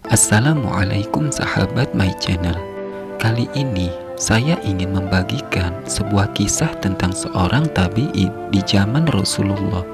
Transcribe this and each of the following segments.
Assalamualaikum sahabat my channel. Kali ini saya ingin membagikan sebuah kisah tentang seorang tabi'in di zaman Rasulullah.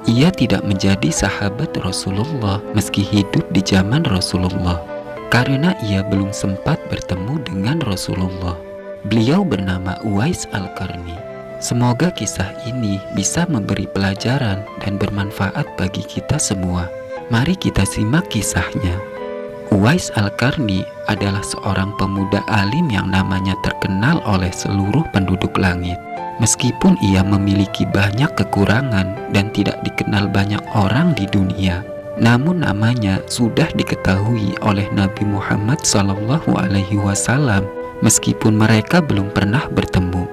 Ia tidak menjadi sahabat Rasulullah meski hidup di zaman Rasulullah, karena ia belum sempat bertemu dengan Rasulullah. Beliau bernama Uwais Al-Qarni. Semoga kisah ini bisa memberi pelajaran dan bermanfaat bagi kita semua. Mari kita simak kisahnya. Uwais Al-Qarni adalah seorang pemuda alim yang namanya terkenal oleh seluruh penduduk langit. Meskipun ia memiliki banyak kekurangan dan tidak dikenal banyak orang di dunia, namun namanya sudah diketahui oleh Nabi Muhammad SAW meskipun mereka belum pernah bertemu.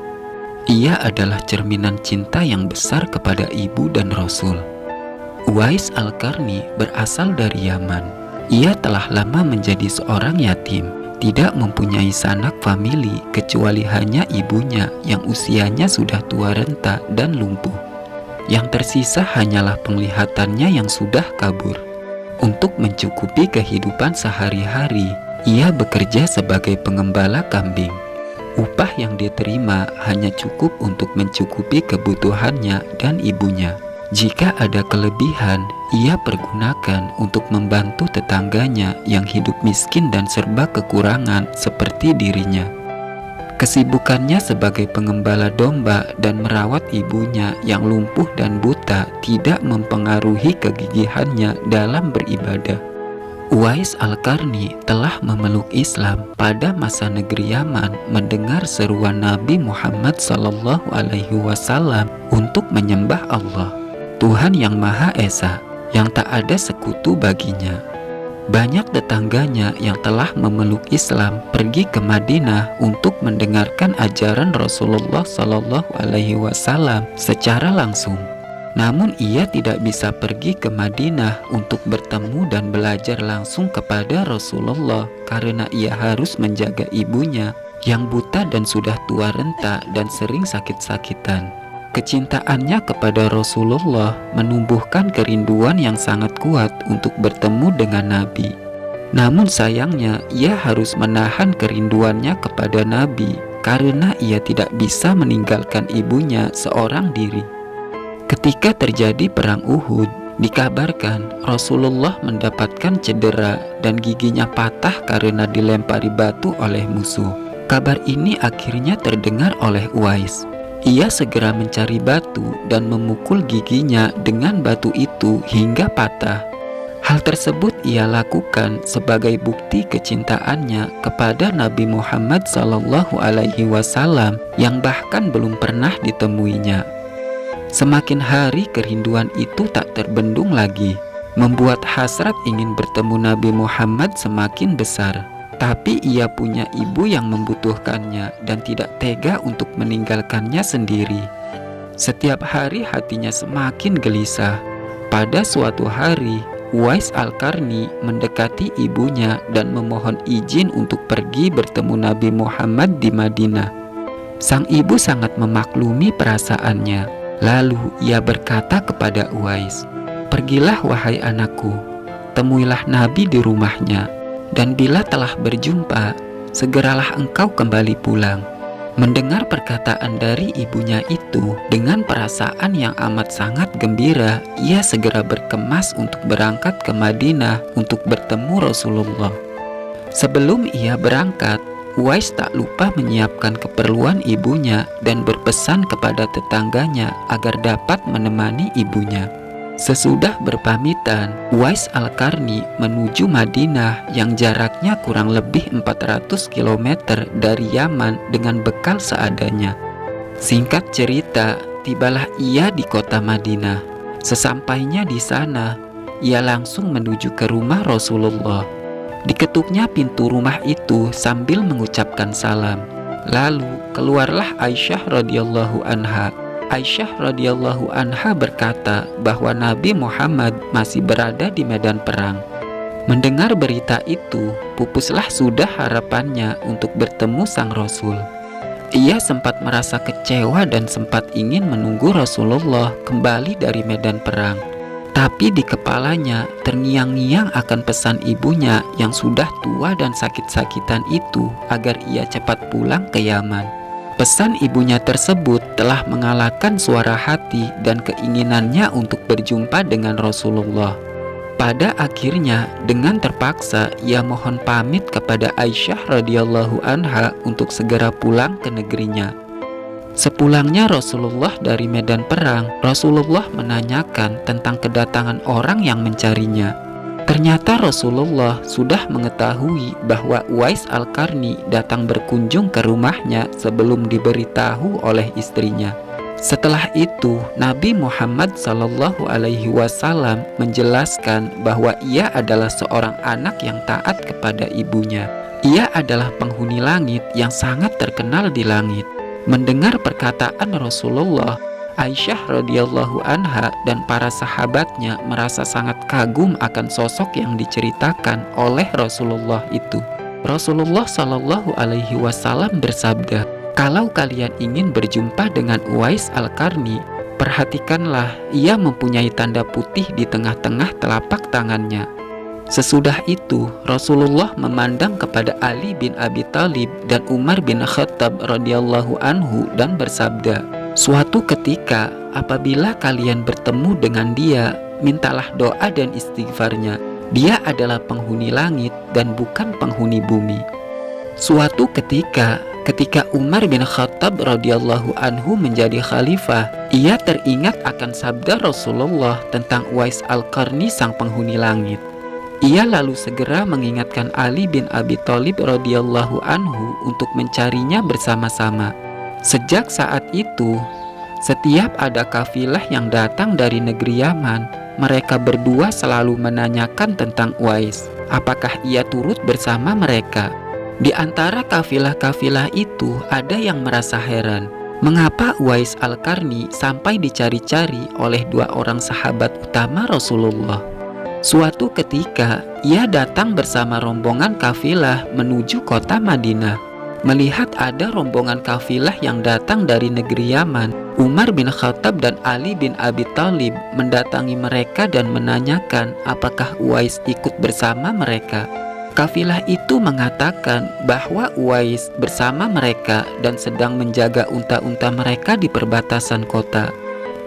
Ia adalah cerminan cinta yang besar kepada ibu dan Rasul. Uwais Al-Qarni berasal dari Yaman. Ia telah lama menjadi seorang yatim, tidak mempunyai sanak famili kecuali hanya ibunya yang usianya sudah tua renta dan lumpuh. Yang tersisa hanyalah penglihatannya yang sudah kabur. Untuk mencukupi kehidupan sehari-hari, ia bekerja sebagai pengembala kambing. Upah yang diterima hanya cukup untuk mencukupi kebutuhannya dan ibunya. Jika ada kelebihan, ia pergunakan untuk membantu tetangganya yang hidup miskin dan serba kekurangan seperti dirinya. Kesibukannya sebagai pengembala domba dan merawat ibunya yang lumpuh dan buta tidak mempengaruhi kegigihannya dalam beribadah. Uwais Al-Qarni telah memeluk Islam pada masa negeri Yaman mendengar seruan Nabi Muhammad SAW untuk menyembah Allah, Tuhan yang Maha Esa, yang tak ada sekutu baginya. Banyak tetangganya yang telah memeluk Islam pergi ke Madinah untuk mendengarkan ajaran Rasulullah SAW secara langsung. Namun ia tidak bisa pergi ke Madinah untuk bertemu dan belajar langsung kepada Rasulullah karena ia harus menjaga ibunya yang buta dan sudah tua renta dan sering sakit-sakitan. Kecintaannya kepada Rasulullah menumbuhkan kerinduan yang sangat kuat untuk bertemu dengan Nabi. Namun sayangnya ia harus menahan kerinduannya kepada Nabi karena ia tidak bisa meninggalkan ibunya seorang diri. Ketika terjadi perang Uhud, dikabarkan Rasulullah mendapatkan cedera dan giginya patah karena dilempari batu oleh musuh. Kabar ini akhirnya terdengar oleh Uwais. Ia segera mencari batu dan memukul giginya dengan batu itu hingga patah. Hal tersebut ia lakukan sebagai bukti kecintaannya kepada Nabi Muhammad SAW yang bahkan belum pernah ditemuinya. Semakin hari kerinduan itu tak terbendung lagi, membuat hasrat ingin bertemu Nabi Muhammad semakin besar. Tapi ia punya ibu yang membutuhkannya dan tidak tega untuk meninggalkannya sendiri. Setiap hari hatinya semakin gelisah. Pada suatu hari, Uwais Al-Qarni mendekati ibunya dan memohon izin untuk pergi bertemu Nabi Muhammad di Madinah. Sang ibu sangat memaklumi perasaannya. Lalu ia berkata kepada Uwais, "Pergilah wahai anakku, temuilah Nabi di rumahnya. Dan bila telah berjumpa, segeralah engkau kembali pulang." Mendengar perkataan dari ibunya itu, dengan perasaan yang amat sangat gembira, ia segera berkemas untuk berangkat ke Madinah untuk bertemu Rasulullah. Sebelum ia berangkat, Uwais tak lupa menyiapkan keperluan ibunya dan berpesan kepada tetangganya agar dapat menemani ibunya. Sesudah berpamitan, Uwais Al-Qarni menuju Madinah yang jaraknya kurang lebih 400 km dari Yaman dengan bekal seadanya. Singkat cerita, tibalah ia di kota Madinah. Sesampainya di sana, ia langsung menuju ke rumah Rasulullah. Diketuknya pintu rumah itu sambil mengucapkan salam. Lalu keluarlah Aisyah radhiyallahu anha. Aisyah radhiyallahu anha berkata bahwa Nabi Muhammad masih berada di medan perang. Mendengar berita itu, pupuslah sudah harapannya untuk bertemu sang Rasul. Ia sempat merasa kecewa dan sempat ingin menunggu Rasulullah kembali dari medan perang. Tapi di kepalanya terngiang-ngiang akan pesan ibunya yang sudah tua dan sakit-sakitan itu agar ia cepat pulang ke Yaman. Pesan ibunya tersebut telah mengalahkan suara hati dan keinginannya untuk berjumpa dengan Rasulullah. Pada akhirnya, dengan terpaksa ia mohon pamit kepada Aisyah radhiyallahu anha untuk segera pulang ke negerinya. Sepulangnya Rasulullah dari medan perang, Rasulullah menanyakan tentang kedatangan orang yang mencarinya. Ternyata Rasulullah sudah mengetahui bahwa Uwais Al-Qarni datang berkunjung ke rumahnya sebelum diberitahu oleh istrinya. Setelah itu, Nabi Muhammad SAW menjelaskan bahwa ia adalah seorang anak yang taat kepada ibunya. Ia adalah penghuni langit yang sangat terkenal di langit. Mendengar perkataan Rasulullah, Aisyah radhiyallahu anha dan para sahabatnya merasa sangat kagum akan sosok yang diceritakan oleh Rasulullah itu. Rasulullah SAW bersabda, "Kalau kalian ingin berjumpa dengan Uwais Al-Qarni, perhatikanlah ia mempunyai tanda putih di tengah-tengah telapak tangannya." Sesudah itu, Rasulullah memandang kepada Ali bin Abi Thalib dan Umar bin Khattab radhiyallahu anhu dan bersabda, "Suatu ketika apabila kalian bertemu dengan dia, mintalah doa dan istighfarnya. Dia adalah penghuni langit dan bukan penghuni bumi." Suatu ketika Umar bin Khattab radhiyallahu anhu menjadi khalifah, ia teringat akan sabda Rasulullah tentang Uwais Al-Qarni sang penghuni langit. Ia lalu segera mengingatkan Ali bin Abi Thalib radhiyallahu anhu untuk mencarinya bersama-sama. Sejak saat itu, setiap ada kafilah yang datang dari negeri Yaman, mereka berdua selalu menanyakan tentang Uwais, apakah ia turut bersama mereka. Di antara kafilah-kafilah itu ada yang merasa heran, mengapa Uwais Al-Qarni sampai dicari-cari oleh dua orang sahabat utama Rasulullah. Suatu ketika, ia datang bersama rombongan kafilah menuju kota Madinah. Melihat ada rombongan kafilah yang datang dari negeri Yaman, Umar bin Khattab dan Ali bin Abi Thalib mendatangi mereka dan menanyakan apakah Uwais ikut bersama mereka. Kafilah itu mengatakan bahwa Uwais bersama mereka dan sedang menjaga unta-unta mereka di perbatasan kota.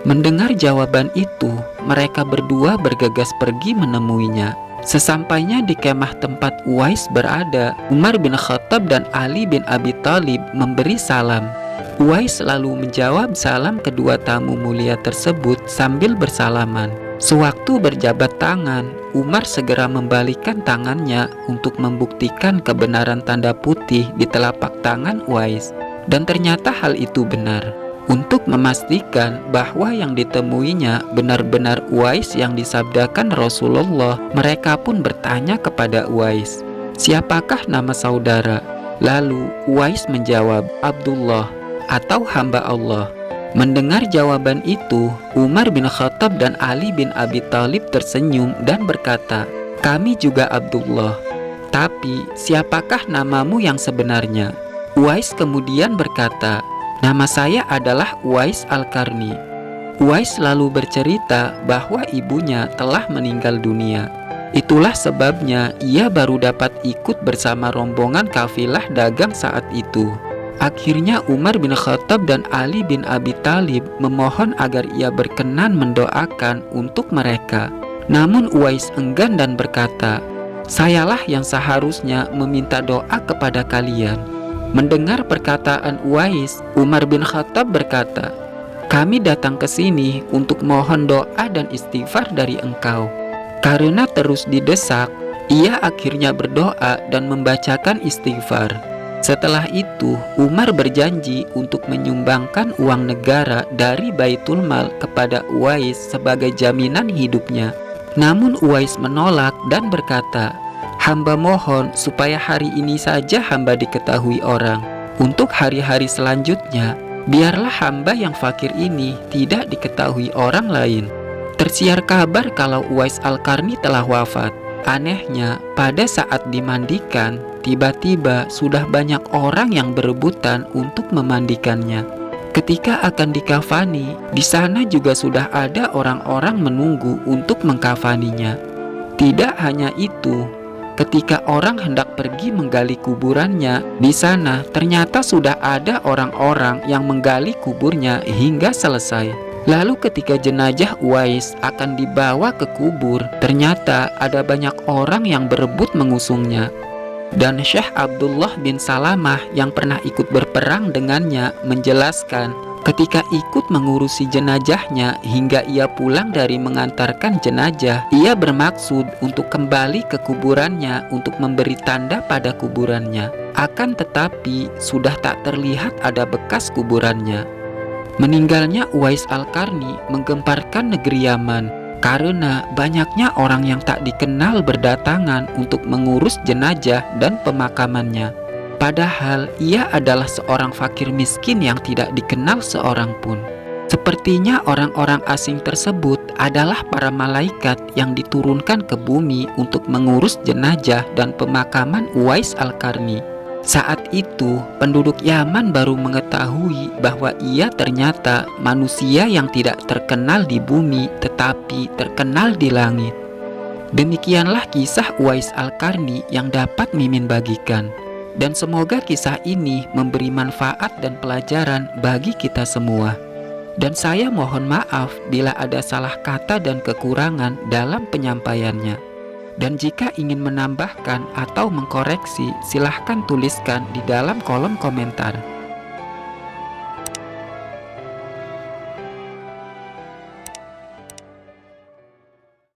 Mendengar jawaban itu, mereka berdua bergegas pergi menemuinya. Sesampainya di kemah tempat Uwais berada, Umar bin Khattab dan Ali bin Abi Thalib memberi salam. Uwais lalu menjawab salam kedua tamu mulia tersebut sambil bersalaman. Sewaktu berjabat tangan, Umar segera membalikkan tangannya untuk membuktikan kebenaran tanda putih di telapak tangan Uwais. Dan ternyata hal itu benar. Untuk memastikan bahwa yang ditemuinya benar-benar Uwais yang disabdakan Rasulullah, mereka pun bertanya kepada Uwais, "Siapakah nama saudara?" Lalu Uwais menjawab, "Abdullah," atau hamba Allah. Mendengar jawaban itu, Umar bin Khattab dan Ali bin Abi Thalib tersenyum dan berkata, "Kami juga Abdullah. Tapi siapakah namamu yang sebenarnya?" Uwais kemudian berkata, "Nama saya adalah Uwais Al-Qarni." Uwais lalu bercerita bahwa ibunya telah meninggal dunia. Itulah sebabnya ia baru dapat ikut bersama rombongan kafilah dagang saat itu. Akhirnya Umar bin Khattab dan Ali bin Abi Thalib memohon agar ia berkenan mendoakan untuk mereka. Namun Uwais enggan dan berkata, "Sayalah yang seharusnya meminta doa kepada kalian." Mendengar perkataan Uwais, Umar bin Khattab berkata, "Kami datang ke sini untuk mohon doa dan istighfar dari engkau." Karena terus didesak, ia akhirnya berdoa dan membacakan istighfar. Setelah itu, Umar berjanji untuk menyumbangkan uang negara dari Baitul Mal kepada Uwais sebagai jaminan hidupnya. Namun Uwais menolak dan berkata, "Hamba mohon supaya hari ini saja hamba diketahui orang. Untuk hari-hari selanjutnya, biarlah hamba yang fakir ini tidak diketahui orang lain." Tersiar kabar kalau Uwais Al-Qarni telah wafat. Anehnya, pada saat dimandikan, tiba-tiba sudah banyak orang yang berebutan untuk memandikannya. Ketika akan dikafani, di sana juga sudah ada orang-orang menunggu untuk mengkafaninya. Tidak hanya itu, ketika orang hendak pergi menggali kuburannya, di sana ternyata sudah ada orang-orang yang menggali kuburnya hingga selesai. Lalu ketika jenazah Uwais akan dibawa ke kubur, ternyata ada banyak orang yang berebut mengusungnya. Dan Syekh Abdullah bin Salamah yang pernah ikut berperang dengannya menjelaskan, ketika ikut mengurusi jenazahnya hingga ia pulang dari mengantarkan jenazah, ia bermaksud untuk kembali ke kuburannya untuk memberi tanda pada kuburannya. Akan tetapi sudah tak terlihat ada bekas kuburannya. Meninggalnya Uwais Al-Qarni menggemparkan negeri Yaman karena banyaknya orang yang tak dikenal berdatangan untuk mengurus jenazah dan pemakamannya. Padahal ia adalah seorang fakir miskin yang tidak dikenal seorang pun. Sepertinya orang-orang asing tersebut adalah para malaikat yang diturunkan ke bumi untuk mengurus jenazah dan pemakaman Uwais Al-Qarni. Saat itu, penduduk Yaman baru mengetahui bahwa ia ternyata manusia yang tidak terkenal di bumi tetapi terkenal di langit. Demikianlah kisah Uwais Al-Qarni yang dapat Mimin bagikan. Dan semoga kisah ini memberi manfaat dan pelajaran bagi kita semua. Dan saya mohon maaf bila ada salah kata dan kekurangan dalam penyampaiannya. Dan jika ingin menambahkan atau mengkoreksi, silahkan tuliskan di dalam kolom komentar.